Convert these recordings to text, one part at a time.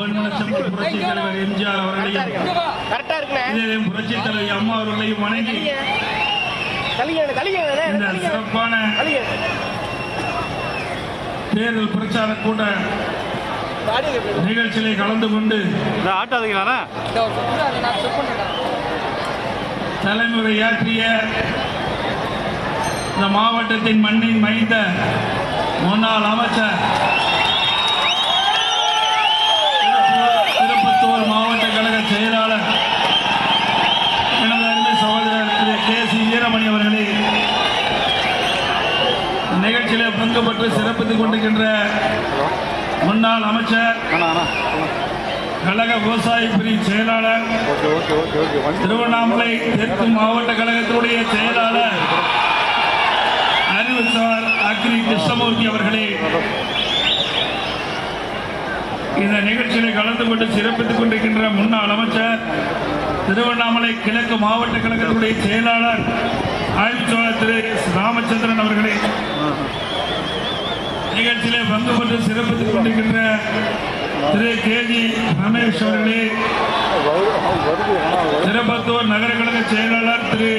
பொன்மனச்செம்மல் புரட்சித் தலைவர் எம்ஜிஆர் அவர்களையும் புரட்சித் தலைவி அம்மா அவர்களையும் வணங்கி இந்த சிறப்பான தேர்தல் பிரச்சார கூட்ட நிகழ்ச்சியிலே கலந்து கொண்டு தலைமுறையாற்றிய இந்த மாவட்டத்தின் மண்ணின் மைந்த முன்னாள் அமைச்சர் திருப்பத்தூர் மாவட்ட கழக செயலாளர் எனது அருமை சகோதரர் திரு கே.சி. வீரமணி அவர்களே, நிகழ்ச்சியிலே பங்கு பெற்று சிறப்பித்துக் கொண்டிருக்கின்ற முன்னாள் அமைச்சர் கழக விவசாய பிரிவு செயலாளர் திருவண்ணாமலை தெற்கு மாவட்ட கழகத்தினுடைய செயலாளர் அறிவுசார் அக்ரி கிருஷ்ணமூர்த்தி அவர்களே, இந்த நிகழ்ச்சியிலே கலந்து கொண்டு சிறப்பித்துக் கொண்டிருக்கின்ற முன்னாள் அமைச்சர் திருவண்ணாமலை கிழக்கு மாவட்ட கழகத்தினுடைய செயலாளர் ஆய்வுச்சாளர் திரு ராமச்சந்திரன் அவர்களே, நிகழ்ச்சியிலே பங்கு பெற்று சிறப்பித்துக் கொண்டிருக்கின்ற திரு கே.ஜி. ரமேஷ் அவர்களே, திருப்பத்தூர் நகர கழக செயலாளர் திரு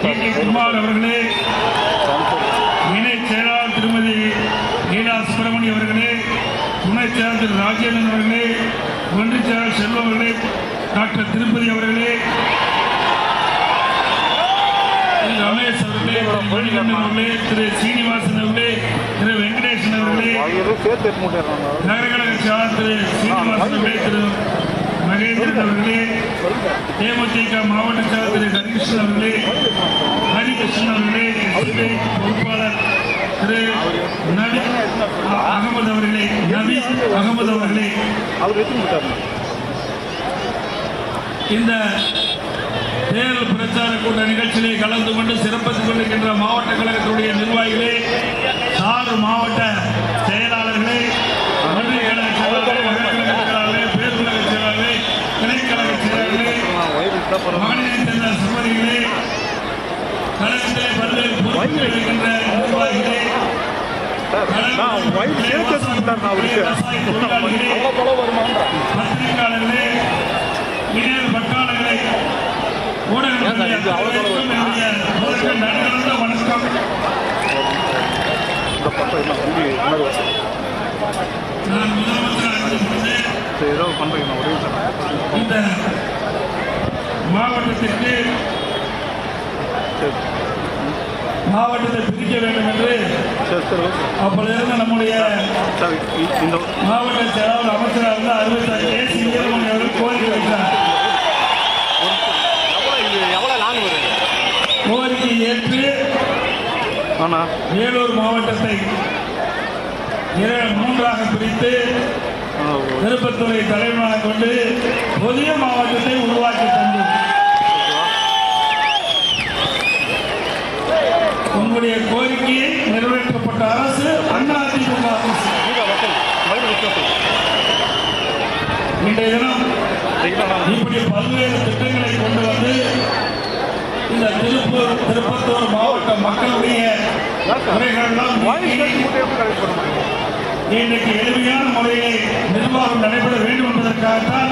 டி.டி. குமார் அவர்களே, இணை செயலாளர் திருமதி லீலா சுப்பிரமணி அவர்களே, துணை செயலாளர் திரு ராஜேந்திரன் அவர்களே, ஒன்றிய செயலாளர் செல்வம் அவர்களே, டாக்டர் திருப்பதி அவர்களே, திரு ரமேஷ் அவர்களே, திரு மணிகண்டன் அவர்களே, திரு சீனிவாசன் அவர்களே, திரு வெங்கடேசன் அவர்களே, நகர கழக செயலாளர் திரு சீனிவாசன் அவர்களே, திரு மகேந்திரன் அவர்களே, தேமுதிக மாவட்ட செயலாளர் திரு ஹரிகிருஷ்ணன் அவர்களே, ஹரிகிருஷ்ணன் அவர்களே, பொறுப்பாளர் திரு அகமது அவர்களே, நபி அகமது அவர்களே, இந்த தேர்தல் பிரச்சார கூட்ட நிகழ்ச்சியிலே கலந்து கொண்டு சிறப்பித்துக் கொண்டிருக்கின்ற மாவட்ட கழகத்துடைய நிர்வாகிகளே, 6 மாவட்ட செயலாளர்களே, ஒன்றிய கழக செயலாளர்களே, நகர கழக செயலாளர்களே, பேருலக செயலாளர்களே, கிளைக்கழக செயலாளர்களே, மாநில தேர்தல் சுமதிகளே, கழகத்திலே பல்வேறு பொறுப்புகள் இருக்கின்ற நிர்வாகிகளே, பத்திரிகையாளர்களே, இணையர் பட்டாளர்களே, ஊடகங்களுடைய வணக்கம். நான் முதலமைச்சர் இந்த மாவட்டத்தை பிரிக்க வேண்டும் என்று அப்பொழுது நம்முடைய மாவட்ட செயலாளர் அமைச்சராக இருந்த அறிவித்தார் கே.சி. வீரமணி அவர்கள் கோரிக்கை வைத்தார். கோரிக்கை ஏற்று வேலூர் மாவட்டத்தை 3ஆக பிரித்து திருப்பத்தூரை தலைவனாக கொண்டு புதிய மாவட்டத்தை உருவாக்கி தந்தோம். உங்களுடைய கோரிக்கையை நிறைவேற்றப்பட்ட அரசு அதிமுக அரசு. இன்றைய தினம் இப்படி பல்வேறு திட்டங்களை கொண்டு வந்து இந்த திருப்பத்தூர் மாவட்ட மக்களுடைய குறைகளெல்லாம் இன்றைக்கு எளிமையான முறையை நிர்வாகம் நடைபெற வேண்டும் என்பதற்காகத்தான்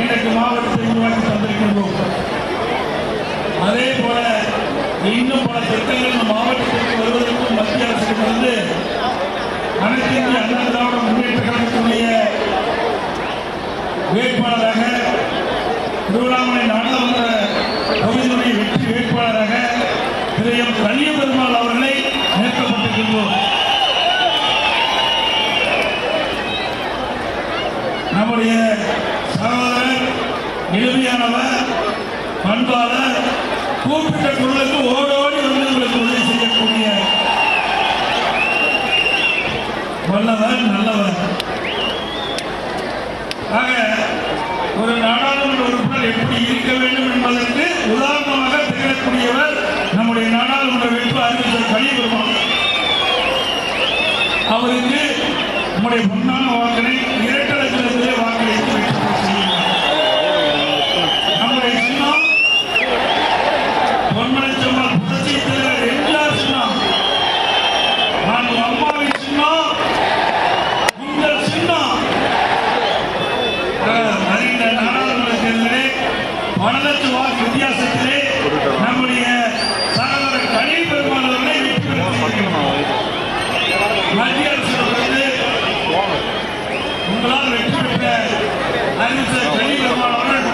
இன்றைக்கு மாவட்டத்தை உருவாக்கி தந்திருக்கின்றோம். அதே போல இன்னும் பல திட்டங்கள் இந்த மாவட்டத்திற்கு வருவதற்கும் மத்திய அரசிடமிருந்து அனைத்து இந்திய அண்ணா திராவிட முன்னேற்ற கழகத்தினுடைய வேட்பாளராக திருவண்ணாமலை நாடாளுமன்ற தொகுதியினுடைய வெற்றி வேட்பாளராக திரு எம். கலியபெருமாள் அவர்களை நிறுத்தப்பட்டிருக்கின்றோம். நம்முடைய சகோதரர் எளிமையானவர், பண்பாளர், கூப்பிட்ட குரலுக்கு ஓடோடி வந்து உங்களுக்கு உதவி செய்யக்கூடிய வல்லவர், நல்லவர். ஆக ஒரு நாடாளுமன்ற உறுப்பினர் எப்படி இருக்க வேண்டும் என்பதற்கு உதாரணமாக திகழக்கூடியவர் நம்முடைய நாடாளுமன்ற வேட்பாளர் அறிவித்தார் கலியபெருமாள். அவருக்கு நம்முடைய பொன்னான வாக்கினை 2 லட்சத்திலே வாக்களித்து நம்முடைய சின்னம் பொன்மனச்செம்மல் புரட்சித் தலைவர் எம்ஜிஆர் சின்னம். நான் அம்மாவின் சின்னம், உங்கள் சின்னம் உங்களால் வெற்றி பெற்ற அறிவிச்சர் கலிபெருமாள் அவர்கள்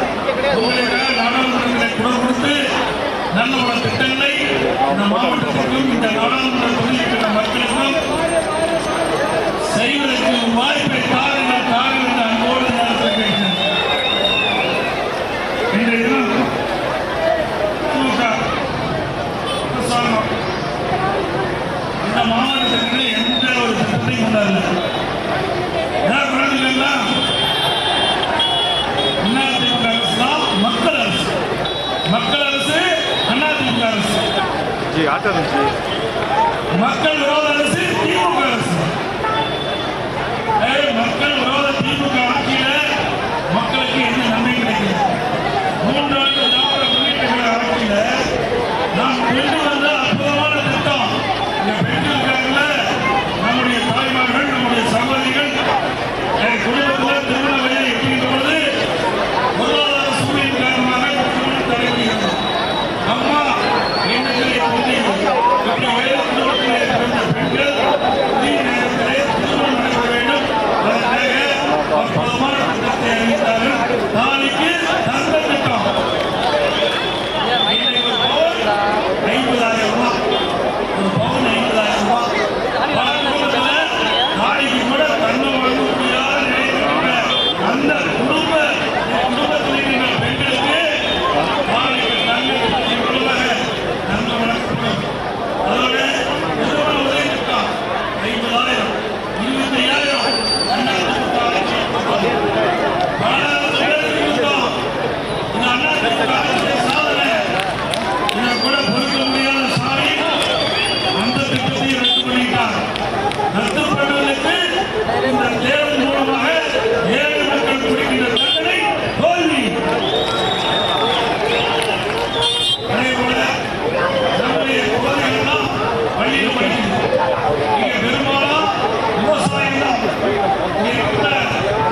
உங்களுக்காக நாடாளுமன்றங்களை குரல் கொடுத்து நல்ல பல திட்டங்களை இந்த மாவட்டத்திற்கும் இந்த நாடாளுமன்ற தொகுதியில் மக்களுக்கும் செய்வதற்கு வாய்ப்பை தாருங்கள் என்று அன்போடு நடத்துகிறேன். இன்றைய தினம் திமுக அரசாங்கம் இந்த மாவட்டத்திற்கு எந்த ஒரு திட்டத்தையும் கொண்டாடல. அதிமுக அரசு தான் மக்கள் அரசு. மக்கள் அரசு அதிமுக அரசு. மக்கள் விரோத அரசு திமுக அரசு. மக்கள் விரோத திமுக ஆட்சியில மக்களுக்கு எந்த நன்மை கிடைக்கிறது? 3 ஆண்டு திராவிட முன்னேற்ற கழக ஆட்சியில நாம் கொண்டு வந்த அற்புதமான திட்டம் இந்த பெண்களுக்காக நம்முடைய தாய்மார்கள் நம்முடைய சகோதரிகள் குடும்பத்தில் திருமண வயதை எட்டுகின்ற பொழுது பொருளாதார சூழலின் காரணமாக திருமணம் தடைபடுகிறது. அம்மா எண்ணங்களை பிறந்த பெண்கள் உரிய நேரத்திலே திருமணம் நடைபெற வேண்டும். அதற்காக அற்புதமான திட்டத்தை அறிவித்தார்கள். நாளைக்கு தந்த திட்டம் 50,000 ரூபாய். ஒரு பவுன் 50,000 ரூபாய். பல குடும்பத்தில் நாளைக்கு கூட தன்மை வழங்க முடியாத நிலையில் அந்த குடும்பத்தில் இருக்கின்ற பெண்களுக்கு நாளைக்கு தன்மை மூலமாக நன்மை வழங்கப்படும். அதோட திருமண உதவி திட்டம் 50,000, 25,000 சாதனை கூட பொறுக்க முடியாத சாலை அந்த திட்டத்தை ரத்து பண்ணிட்டார். ரத்து பண்ணுவதற்கு இந்த தேர்தல் மூலமாக ஏழை மக்கள் கொடுக்கின்ற தண்டனை தோல்வி. அதே போல நம்முடைய குழந்தைகள் பள்ளியில் படிக்கிறது. இங்கே பெரும்பாலும் விவசாயம் தான்.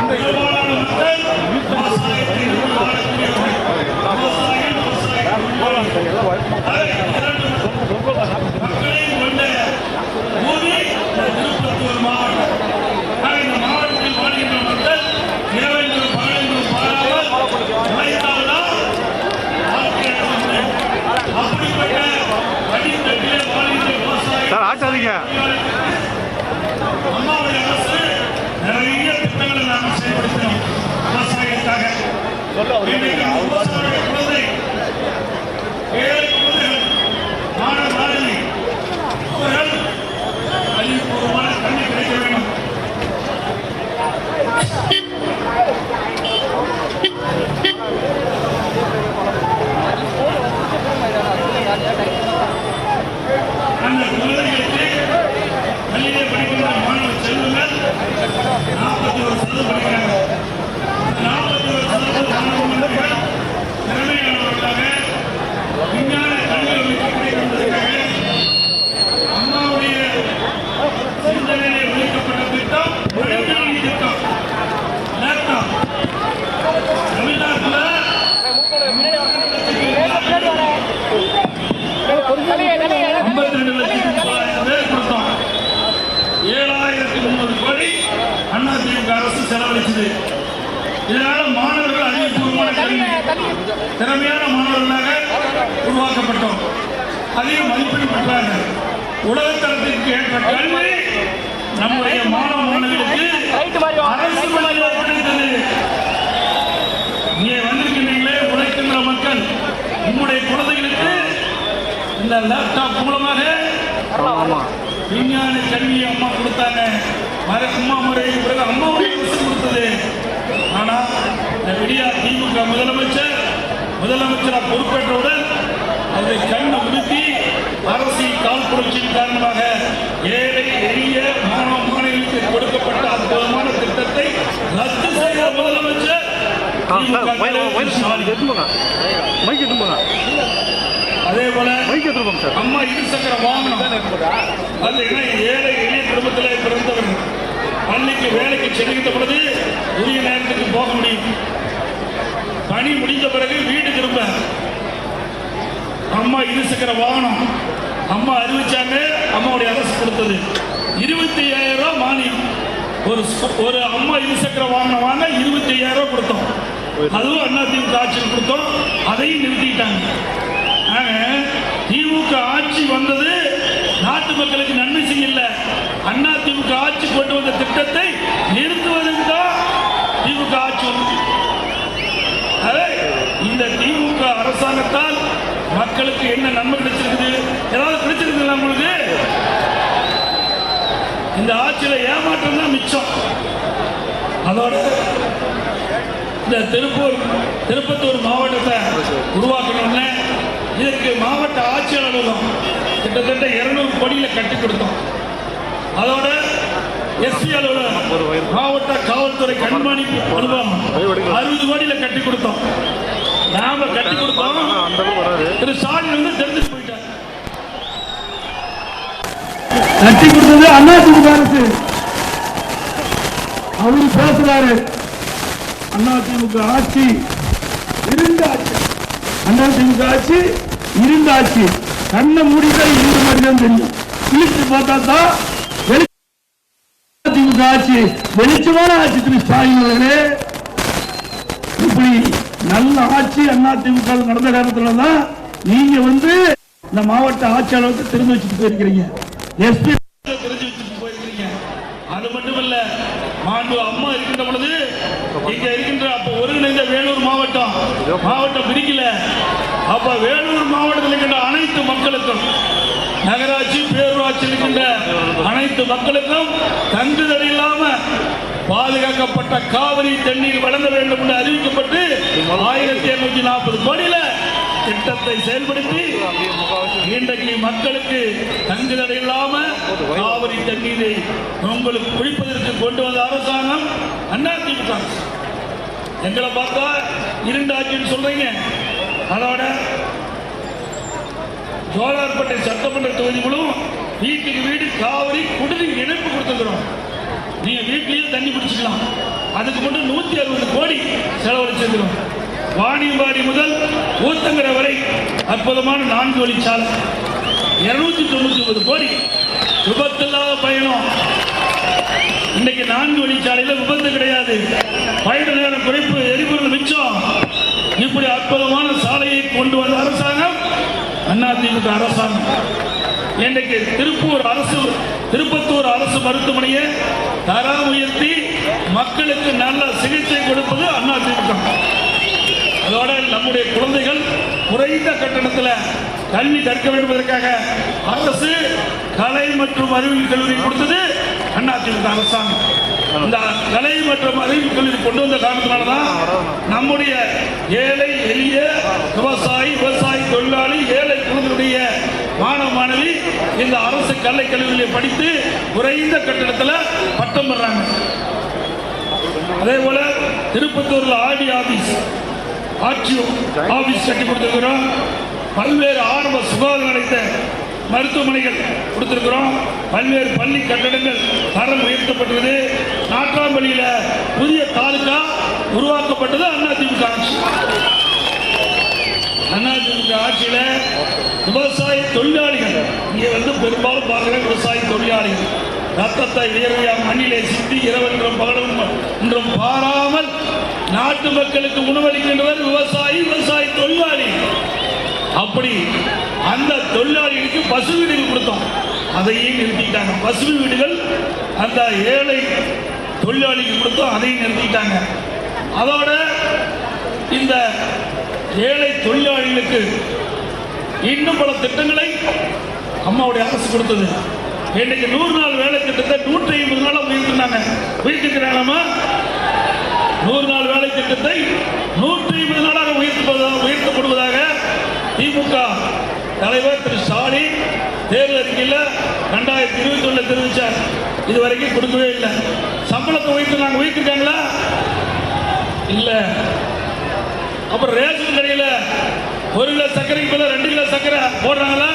பெரும்பாலான மக்கள் விவசாயத்தை வாழக்கூடியவர்கள். மக்களையும் கொண்ட பூமி திருப்பத்தூர் மாவட்டம். இந்த மாவட்டத்தில் வாழ்கின்ற மக்கள் இரவென்றும் பகலென்றும் பாராமல் உழைத்தால்தான் அப்படிப்பட்ட அடித்தட்டிலே வாழ்கின்ற விவசாயம். அம்மாவுடைய அரசு நிறைய திட்டங்களை நாங்கள் செயல்படுத்தினோம் விவசாயத்துக்காக. விவசாய குழந்தை ஏழை குழந்தைகள் மாணவர்கள் அவர்கள் அறிவுபூர்வமான கல்வி கிடைக்க வேண்டும். அந்த குழந்தைகளுக்கு பள்ளியிலே படிக்கின்ற மாணவ செல்வங்கள் 41% படிக்கிறாங்க. 41% மாணவர்கள் திறமையானவர்களாக விஞ்ஞான கல்வி கிடைக்கின்றதற்காக அம்மாவுடைய சிந்தனையிலே ஒழிக்கப்பட்ட திட்டம் படிக்கல்வி திட்டம். லேப்டாப் தமிழ்நாட்டில் 52,30,000 பேர் கொடுத்தோம். 7,300 கோடி அதிமுக அரசு செலவழிச்சது. இதனால மாணவர்கள் அறிவுபூர்வமான கல்வி திறமையான மாணவர்களாக உருவாக்கப்பட்டோம். அதிக மதிப்பெண் பெற்றாங்க. உலகத்தரத்திற்கு ஏற்ற கல்வி நம்முடைய மாணவ மாணவிகளுக்கு அரசு பள்ளியில் கிடைத்தது. இங்கே வந்திருக்கின்றீங்களே உழைக்கின்ற மக்கள், உங்களுடைய குழந்தைகளுக்கு இந்த லேப்டாப் மூலமாக விஞ்ஞான கல்வியை அம்மா கொடுத்தாங்க. அம்மா முறைக்கு பிறகு அம்மாவுடைய அரசு கொடுத்தது. ஆனால் இந்த விடியா திமுக முதலமைச்சராக பொறுப்பேற்றவுடன் அதை கண்ணை உடுத்தி அரசியல் கால் புரட்சியின் காரணமாக ஏழை எளிய மாணவ மாணவிகளுக்கு கொடுக்கப்பட்ட அற்புதமான திட்டத்தை ரத்து செய்த முதலமைச்சர். அதே போல அம்மா இருசக்கர வாகனம் அது ஏழை எளிய குடும்பத்தில் பிறந்தவர்கள் பள்ளிக்கு வேலைக்கு செல்கின்ற பொழுது உரிய நேரத்துக்கு போக முடியும். பணி முடிந்த பிறகு வீடு திரும்ப அம்மா இருசக்கர வாகனம் அம்மா அறிவிச்சாங்க. அம்மாவுடைய அரசு கொடுத்தது 25,000 ரூபாய் மானியம். ஒரு அம்மா இருசக்கர வாகனம் வாங்க 25,000 கொடுத்தோம். அதுவும் அதிமுக ஆட்சியில் கொடுத்தோம். அதையும் நிறுத்திட்டாங்க. திமுக ஆட்சி வந்தது நாட்டு மக்களுக்கு நன்மை செய்யல. அதிமுக ஆட்சி கொண்டு வந்த திட்டத்தை நிறுத்துவதற்கு தான் திமுக ஆட்சி. இந்த திமுக அரசாங்கத்தால் மக்களுக்கு என்ன நன்மை கிடைச்சிருக்குது? ஏதாவது கிடைச்சிருக்குது உங்களுக்கு? இந்த ஆட்சியில ஏமாற்றம் தான் மிச்சம். அதோட இந்த திருப்பத்தூர் மாவட்டத்தை உருவாக்கணும்னு இதற்கு மாவட்ட ஆட்சியர் அலுவலகம் கிட்டத்தட்ட 200 கோடியில கட்டி கொடுத்தோம். அதோட எஸ்பி அலுவலகம், மாவட்ட காவல்துறை கண்காணிப்பு அலுவலகம் 60 கோடியில கட்டி கொடுத்தோம். நாம கட்டி கொடுத்தோம். திரு ஸ்டாலின் தெரிஞ்சு போயிட்டார். கட்டி கொடுத்தது அதிமுக அரசு. அவரு பேசுறாரு அதிமுக ஆட்சி இருந்த ஆட்சி, அதிமுக ஆட்சி இருந்த ஆட்சி. கண்ணை மூடிதான் இருந்த மாதிரி தான் தெரியும். கிழிச்சு பார்த்தா தான் அதிமுக ஆட்சி வெளிச்சமான ஆட்சி. திரு ஸ்டாலின் அவர்களே, இப்படி நல்ல ஆட்சி அதிமுக நடந்த காலத்துல தான் நீங்க இந்த மாவட்ட ஆட்சியாளருக்கு தெரிஞ்சு வச்சுட்டு போயிருக்கிறீங்க. எஸ்பி தெரிஞ்சு வச்சுட்டு போயிருக்கிறீங்க. அது மட்டுமல்ல, மாண்பு அம்மா இருக்கின்ற பொழுது இங்க இருக்கின்ற அப்ப ஒருங்கிணைந்த வேலூர் மாவட்டம் பிரிக்கல. அப்ப வேலூர் மாவட்டத்தில் இருக்கின்ற அனைத்து மக்களுக்கும், நகராட்சி பேரூராட்சி இருக்கின்ற அனைத்து மக்களுக்கும் தங்குதடை இல்லாம பாதுகாக்கப்பட்ட காவிரி தண்ணீர் வழங்க வேண்டும் என்று அறிவிக்கப்பட்டு 1740 கோடியில திட்டத்தை செயல்படுத்தி இன்றைக்கு மக்களுக்கு தங்குதடை இல்லாம காவிரி தண்ணீரை உங்களுக்கு குடிப்பதற்கு கொண்டு வந்த அரசாங்கம் அதிமுக. எங்களை பார்த்தா இரண்டு ஆட்சின்னு சொல்றீங்க. அதோட ஜோலார்பேட்டை சட்டமன்ற தொகுதி முழுவதும் வீட்டுக்கு வீடு காவிரி குடிநீர் இணைப்பு கொடுத்துக்கிறோம். நீங்க வீட்டிலேயே தண்ணி பிடிச்சிக்கலாம். அதுக்கு மட்டும் 160 கோடி செலவழிச்சிருக்கிறோம். வாணியம்பாடி முதல் ஊத்தங்கரை வரை அற்புதமான 4 வழிச்சாலை 299 கோடி. விபத்தில்லாத பயணம். இன்னைக்கு 4 வழிச்சாலையில விபத்து கிடையாது. பயண நேரம் குறைப்பு, எரிபொருள் மிச்சம். இப்படி அற்புதமான சாலையை கொண்டு வந்த அரசாங்கம் அதிமுக அரசாங்கம். இன்றைக்கு திருப்பத்தூர் அரசு மருத்துவமனையை தரம் உயர்த்தி மக்களுக்கு நல்ல சிகிச்சை கொடுப்பது அதிமுக. அதோட நம்முடைய குழந்தைகள் குறைந்த கட்டணத்தில் கல்வி கற்க வேண்டும் என்பதற்காக அரசு கலை மற்றும் அறிவியல் கல்லூரி கொடுத்தது அதிமுக அரசாங்கம். இந்த கலை மற்றும் அறிவியல் கல்லூரி கொண்டு வந்த காரணத்தினால்தான் நம்முடைய ஏழை எளிய விவசாயி தொழிலாளி ஏழை குழந்தைகளுடைய மாணவ மாணவி இந்த அரசு கலை கல்லூரியில் படித்து குறைந்த கட்டணத்தில் பட்டம் பெறாங்க. அதே போல திருப்பத்தூர்ல ஆபீஸ் கட்டி கொடுத்திருக்கிறோம். பல்வேறு ஆரம்ப சுகாதார நிலையத்த மருத்துவமனைகள் கொடுத்திருக்கிறோம். பல்வேறு பள்ளி கட்டடங்கள் தரம் உயர்த்தப்பட்டது. நாட்டாம்பள்ளியில புதிய தாலுகா உருவாக்கப்பட்டது அதிமுக ஆட்சி. அதிமுக ஆட்சியில விவசாய தொழிலாளிகள் இங்கே பெரும்பாலும் பாருங்க, விவசாய தொழிலாளிகள் ரத்தத்தை வேறையா மண்ணிலே சிந்தி இரவென்றும் பகலும் என்றும் பாராமல் நாட்டு மக்களுக்கு உணவளிக்கின்றவர் விவசாய தொழிலாளி. அப்படி அந்த தொழிலாளிகளுக்கு பசு வீடுகள் கொடுத்தோம். அதையும் நிறுத்திட்டாங்க. பசு வீடுகள் அந்த ஏழை தொழிலாளிக்கு கொடுத்தோம். அதையும் நிறுத்திட்டாங்க. அதோட இந்த ஏழை தொழிலாளிகளுக்கு இன்னும் பல திட்டங்களை அம்மாவுடைய அரசு கொடுத்தது. இன்னைக்கு 100 நாள் வேலை திட்டத்தை 150 நாளா உயர்த்தினாங்க. உயர்த்திக்கிறாங்கம்மா. 100 நாள் வேலை திட்டத்தை 150 நாளாக உயர்த்தப்படுவதாக திமுக தலைவர் திரு ஸ்டாலின் தேர்தல் அறிக்கையில் 2021 தெரிவிச்சார். இதுவரைக்கும் கொடுக்கவே இல்லை. சம்பளத்தை உயர்த்திருக்காங்களா? இல்ல. அப்புறம் ரேஷன் கடையில் 1 கிலோ சர்க்கரைக்கு பதிலாக 2 கிலோ சர்க்கரை போடுறாங்களா?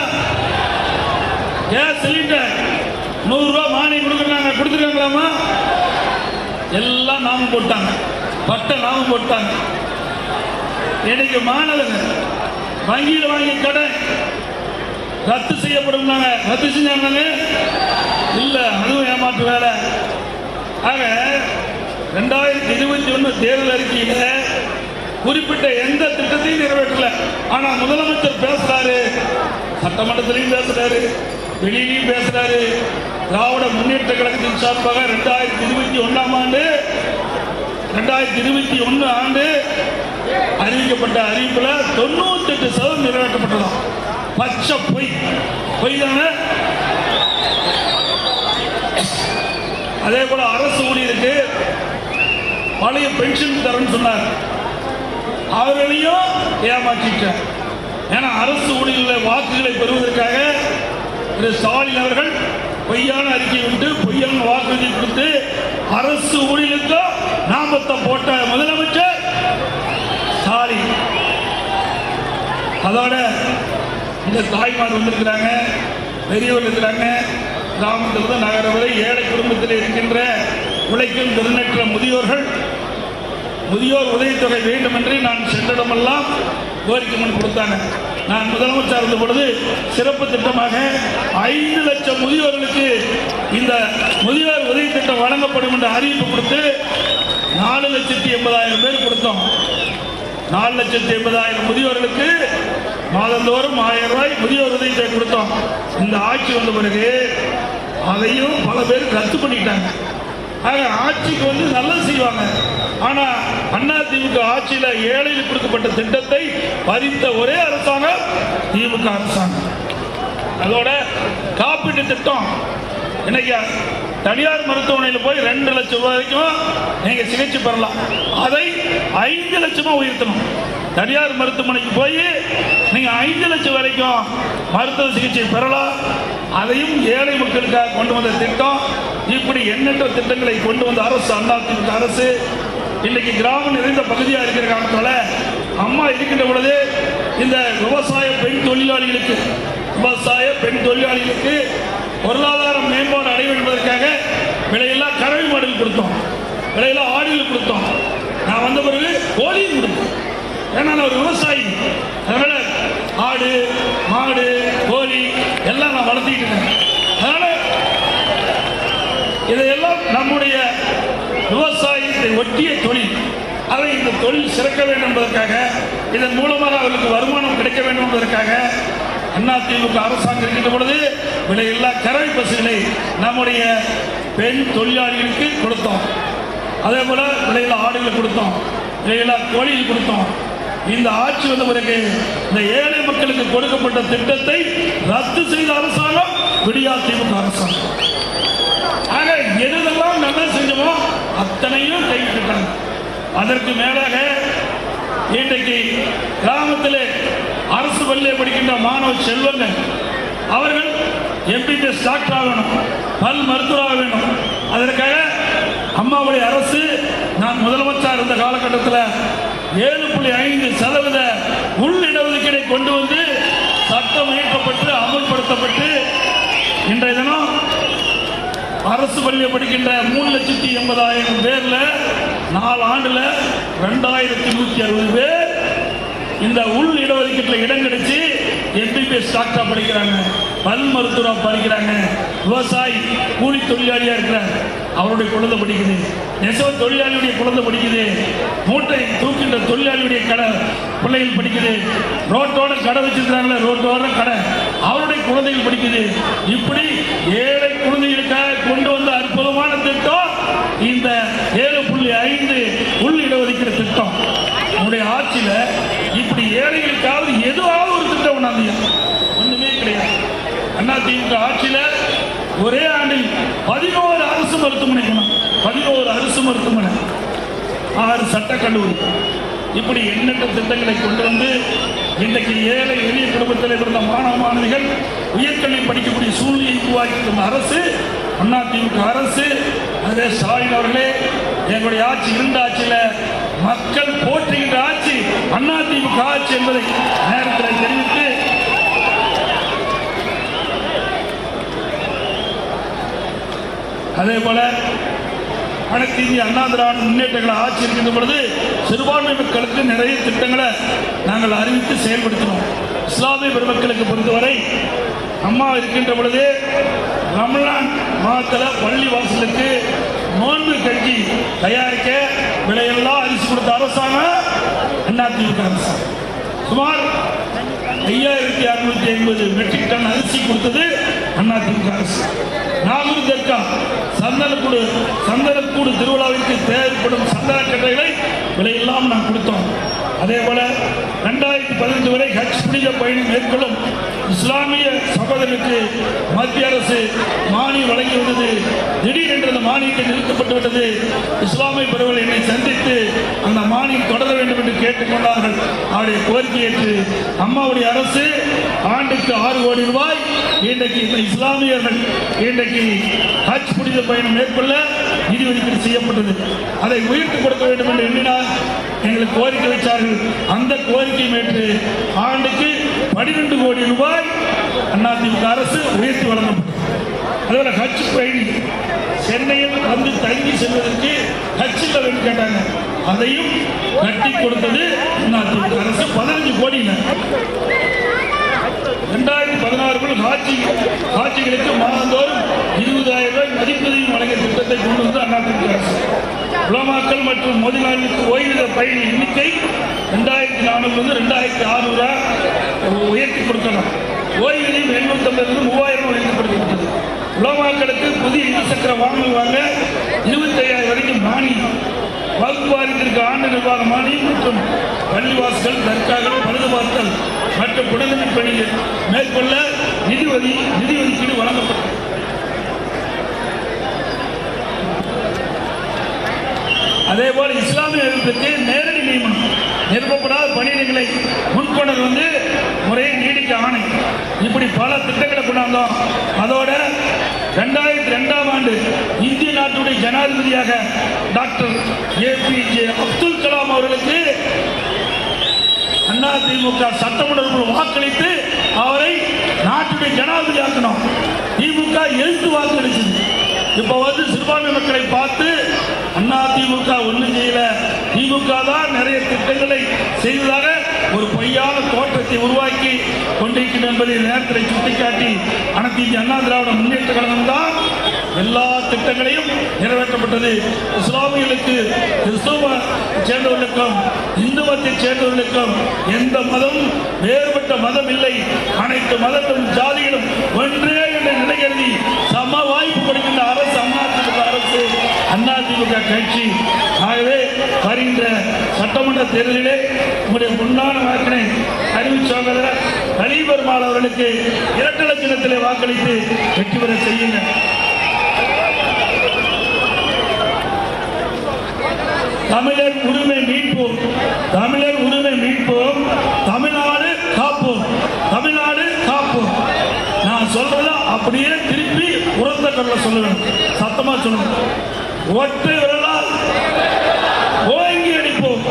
கேஸ் சிலிண்டர் 100 ரூபாய் மானியம் கொடுத்துருக்காங்களாமா? எல்லாம் நாமம் போட்டாங்க. பட்ட நாமம் போட்டாங்க. இன்னைக்கு மாணவர்கள் வங்கியில் வாங்கிய கடன் ரத்து செய்யப்படும். ரத்து செஞ்சாங்க இல்ல, அதுவும் ஏமாற்று வேலை. ஆக 2021 தேர்தல் அறிக்கையில குறிப்பிட்ட எந்த திட்டத்தையும் நிறைவேற்றல. ஆனா முதலமைச்சர் பேசுறாரு, சட்டமன்றத்திலையும் பேசுறாரு, வெளியிலையும் பேசுறாரு. திராவிட முன்னேற்ற கழகத்தின் சார்பாக 2021 ஆண்டு அறிவிக்கப்பட்ட அறிவிப்புல 98% நிறைவேற்றப்பட்டதாம். பச்சை பொய் தானே. அதே போல அரசு ஊழியருக்கு பழைய பென்ஷன் தரேன்னு சொன்னார், அவர்களையும் ஏமாற்றிட்டார். ஏன்னா அரசு ஊழியர்கள் வாக்குகளை பெறுவதற்காக திரு ஸ்டாலின் அவர்கள் பொய்யான அறிக்கை விட்டு பொய்யான வாக்குறுதி கொடுத்து அரசு ஊழியர்களுக்கு நாமத்தை போட்ட முதலமைச்சர் ஸ்டாலின். அதோட இந்த தாய்மார் வந்திருக்கிறாங்க, பெரியவர்கள் இருக்கிறாங்க, கிராமத்திலிருந்து நகர வரை ஏழை குடும்பத்தில் இருக்கின்ற உழைக்கும் திறனற்ற முதியோர் உதவித்தொகை வேண்டும் என்று நான் சென்றிடமெல்லாம் கோரிக்கை மனு கொடுத்தாங்க. நான் முதலமைச்சர் இருந்த பொழுது சிறப்பு திட்டமாக 5 லட்சம் முதியோர்களுக்கு இந்த முதியோர் உதவி திட்டம் வழங்கப்படும் என்று அறிவிப்பு கொடுத்து 4,80,000 பேர் கொடுத்தோம். 4,80,000 முதியோர்களுக்கு மாதந்தோறும் 1000 ரூபாய் முதியோர் உதவி தொகை கொடுத்தோம். இந்த ஆட்சி வந்த பிறகு அதையும் பல பேர் ரத்து பண்ணிட்டாங்க. ஆக ஆட்சிக்கு வந்து நல்லது செய்வாங்க. ஆனா அதிமுக ஆட்சியில ஏழைகளுக்கு கொடுக்கப்பட்ட திட்டத்தை பறித்த ஒரே அரசாங்கம் திமுக அரசாங்கம். அதோட காப்பீட்டு திட்டம், இன்னைக்கு தனியார் மருத்துவமனையில் போய் 2 லட்சம் ரூபாய் வரைக்கும் நீங்க சிகிச்சை பெறலாம். அதை 5 லட்சமா உயர்த்தணும். தனியார் மருத்துவமனைக்கு போய் நீங்க 5 லட்சம் வரைக்கும் மருத்துவ சிகிச்சை பெறலாம். அதையும் ஏழை மக்களுக்காக கொண்டு வந்த திட்டம். இப்படி எண்ணற்ற திட்டங்களை கொண்டு வந்த அரசு அதிமுக அரசு. இன்னைக்கு கிராமம் நிறைந்த பகுதியாக இருக்கிற காலத்தால அம்மா இருக்கின்ற பொழுது இந்த விவசாய பெண் தொழிலாளிகளுக்கு பொருளாதார மேம்பாடு அடைய என்பதற்காக விலையெல்லாம் கறவை மாடுகள் கொடுத்தோம், விலையெல்லாம் ஆடுகள் கொடுத்தோம். நான் வந்த பிறகு கோழியும் கொடுத்தோம். ஏன்னா நான் ஒரு விவசாயி, அதனால ஆடு மாடு கோழி எல்லாம் நான் வளர்த்திட்டு இருக்கேன். அதனால இதையெல்லாம் நம்முடைய விவசாயத்தை ஒட்டிய தொழில், அதை இந்த தொழில் சிறக்க வேண்டும் என்பதற்காக, இதன் மூலமாக அவர்களுக்கு வருமானம் கிடைக்க வேண்டும் என்பதற்காக அதிமுக அரசாங்கம் இருக்கின்ற பொழுது விலையில்லா கறவை பசுகளை நம்முடைய பெண் தொழிலாளிகளுக்கு கொடுத்தோம். அதே போல விலையில்லா ஆடுகளை கொடுத்தோம், விலையில்லா கோழிகள் கொடுத்தோம். இந்த ஆட்சி வந்த பிறகு இந்த ஏழை மக்களுக்கு கொடுக்கப்பட்ட திட்டத்தை ரத்து செய்த அரசாங்கம் விடியா திமுக அரசாங்கம். ஆக எதெல்லாம் நல்லா செஞ்சோமோ அத்தனையும் கைவிட்டாங்க. அதற்கு மேலாக இன்றைக்கு கிராமத்தில் அரசு பள்ளியை படிக்கின்ற மாணவ செல்வங்கள் அவர்கள் எம்பிபிஎஸ் டாக்டர் ஆகணும், பல் மருத்துவராக வேண்டும். அதற்காக அம்மாவுடைய அரசு நான் முதலமைச்சர் இருந்த காலகட்டத்தில் 7.5% உள் இடஒதுக்கீடை கொண்டு வந்து சட்டம் இயற்றப்பட்டு அமல்படுத்தப்பட்டு இன்றைய தினம் அரசு பள்ளியை படிக்கின்ற 3,80,000 பேர்ல 4 ஆண்டுல 2,160 பேர் இந்த உள் இடஒதுக்கீட்டில் இடம் கிடைச்சு எம்பிபிஎஸ் டாக்டரா படிக்கிறாங்க, பல் மருத்துவரா படிக்கிறாங்க. விவசாயி கூலி தொழிலாளியா இருக்கிறார், அவருடைய குழந்தை படிக்குது. நெசவு தொழிலாளியுடைய குழந்தை படிக்குது. மூட்டை தூக்கின்ற தொழிலாளியுடைய கடை பிள்ளைகள் படிக்குது. ரோட்டோட கடை வச்சிருக்கிறாங்களே, ரோட்டோட கடை, அவருடைய குழந்தைகள் படிக்குது. இப்படி ஏழை குழந்தைகளுக்காக கொண்டு வந்த அற்புதமான திட்டம் இந்த 7.5 உள் இடஒதுக்கீடு திட்டம். நம்முடைய ஆட்சியில இப்படி ஏழைகளுக்காவது எதுவாவது ஒரு திட்டம் ஒண்ணுமே கிடையாது. அதிமுக ஆட்சியில ஒரே ஆண்டில் 11 அரசு மருத்துவமனை, 11 அரசு மருத்துவமனை, 6 சட்டக்கல்லூரி, இப்படி எண்ணற்ற திட்டங்களை கொண்டு வந்து இன்றைக்கு ஏழை எளிய குடும்பத்தில் இருந்த மாணவ மாணவிகள் உயர்கல்வி படிக்கக்கூடிய சூழ்நிலையை உருவாக்கி அரசு அதிமுக அரசு. அதே ஸ்டாலின் அவர்களே, எங்களுடைய ஆட்சி இருந்த ஆட்சியில மக்கள் போற்றுகின்ற ஆட்சி அதிமுக ஆட்சி என்பதை நேரத்தில் தெரிவித்து அதே போல அனைத்து இந்திய அண்ணா திராவிட முன்னேற்ற ஆட்சி இருக்கின்ற பொழுது சிறுபான்மை மக்களுக்கு நிறைய திட்டங்களை நாங்கள் அறிவித்து செயல்படுத்தினோம். இஸ்லாமிய பெருமக்களுக்கு பொறுத்தவரை அம்மா இருக்கின்ற பொழுது ரமலான் மாதத்தில் பள்ளி வாசலுக்கு நோன்பு கஞ்சி தயாரிக்க விலையெல்லாம் அரிசி கொடுத்த அரசாங்கம் அதிமுக அரசு. சுமார் 5650 மெட்ரிக் டன் அரிசி கொடுத்தது அதிமுக அரசு. நாகூர் தர்கா சந்தனக்கூடு திருவிழாவிற்கு தேவைப்படும் சந்தன கட்டைகளை விலையெல்லாம் நாம் கொடுத்தோம். அதே போல 2015 வரை ஹஜ் புனித பயணம் மேற்கொள்ளும் இஸ்லாமிய சகோதரருக்கு மத்திய அரசு மானியம் வழங்கி வந்தது. திடீரென்று அந்த மானியத்தை நிறுத்தப்பட்டு விட்டது. இஸ்லாமிய பெருவர்கள் என்னை சந்தித்து அந்த மானியம் தொடர வேண்டும் என்று கேட்டுக்கொண்டார்கள். அவருடைய கோரிக்கை ஏற்று அம்மாவுடைய அரசு ஆண்டுக்கு 6 கோடி ரூபாய் இன்றைக்கு இந்த இஸ்லாமியர்கள் இன்றைக்கு ஹஜ் புனித பயணம் மேற்கொள்ள நிதி ஒதுக்கீடு செய்யப்பட்டது. அதை உயர்த்தி கொடுக்க வேண்டும் என்று எண்ணினார். எங்களுக்கு கோரிக்கை வைத்தார்கள். அந்த கோரிக்கை ஏற்று ஆண்டுக்கு 12 கோடி ரூபாய் அதிமுக அரசு உயர்த்தி வழங்கப்பட்டது. அதுபோல ஹஜ் பயணி சென்னையில் வந்து தங்கி செல்வதற்கு ஹஜ்ஜில் வேண்டும் கேட்டாங்க. அதையும் கட்டி கொடுத்தது அதிமுக அரசு. 15 கோடியில் 2016 காட்சிகளுக்கு மாதந்தோறும் 20,000 ரூபாய் மதிப்பீதையும் வழங்கிய திட்டத்தை கொண்டு வந்து அதிமுக அரசு. உலமாக்கள் மற்றும் மோதினாளுக்கு ஓய்வூதிய பயணி எண்ணிக்கை 2400 2600 உயர்த்தி கொடுக்கலாம். ஓய்வூதியம் 750 3000 உயர்த்தப்படுகிறது. உலமாக்களுக்கு புதிய இருசக்கர வாகனம் வாங்க 25,000 வரைக்கும் மானியம். வகுப்பு வாரியத்திற்கு ஆண்டு நிர்வாக மானியம் மற்றும் பள்ளிவாசல்கள் தர்காக்கள் பழுதுபார்த்தல் மற்றும் குடிநீர் பணிகள் மேற்கொள்ள நிதி ஒதுக்கீடு வழங்கப்பட்டது. அதேபோல இஸ்லாமிய அமைப்புக்கு நேரடி நியமனம் நிறுவப்படாத பணியிடங்களை முன்கொண்டு வந்து முறையை நீடிக்க ஆணை. இப்படி பல திட்டங்களை கொண்டாந்தோம். அதோட 2002ஆம் ஆண்டு இந்திய நாட்டுடைய ஜனாதிபதியாக டாக்டர் APJ அப்துல் கலாம் அவர்களுக்கு அதிமுக சட்டமன்ற வாக்களித்து அவரை நாட்டுடைய ஜனாதிபதி ஆக்கணும். திமுக எழுத்து வாக்களிச்சது. இப்ப வந்து சிறுபான்மை மக்களை பார்த்து அதிமுக ஒன்றும் செய்யல, திமுக தான் நிறைய திட்டங்களை செய்ததாக ஒரு பொய்யான தோற்றத்தை உருவாக்கி கொண்டிருக்கின்ற என்பதை நேரத்தில் சுட்டிக்காட்டி அனைத்து இந்திய அண்ணா திராவிட முன்னேற்ற கழகம் தான் எல்லா திட்டங்களையும் நிறைவேற்றப்பட்டது. இஸ்லாமியர்களுக்கு கிறிஸ்தவ சேர்ந்தவர்களுக்கும் இந்து மதத்தை சேர்ந்தவர்களுக்கும் எந்த மதமும் வேறுபட்ட மதம் இல்லை. அனைத்து மதங்களும் ஜாதிகளும் ஒன்றே என்ற நிலை கருதி சம வாய்ப்பு கொடுக்கின்ற அரசு அதிமுக கட்சி. ஆகவே வருகின்ற சட்டமன்ற தேர்தலிலே உங்களுடைய முன்னாள் வாக்கினை அறிவு சகோதரர் கலீபெருமாள் அவர்களுக்கு இரட்டை சின்னத்திலே வாக்களித்து வெற்றி பெற செய்யுங்க. தமிழர் உரிமை மீட்போம், தமிழர் உரிமை மீட்போம், தமிழ்நாடு காப்போம், தமிழ்நாடு காப்போம். நான் சொல்றத அப்படியே திருப்பி உரத்த கடல சொல்லுவேன், சத்தமா சொல்லணும். ஒற்றை விரலால் ஓங்கி அடிப்போம்,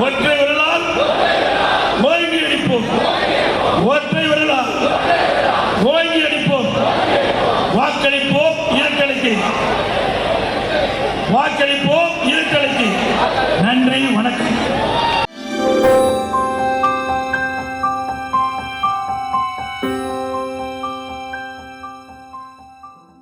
ஒற்றை விரலால் ஓங்கி அடிப்போம், ஒற்றை விரலால் ஓங்கி அடிப்போம். வாக்களிப்போம் இரட்டலைக்கு, வாக்களிப்போம் இரட்டலைக்கு. நன்றி, வணக்கம்.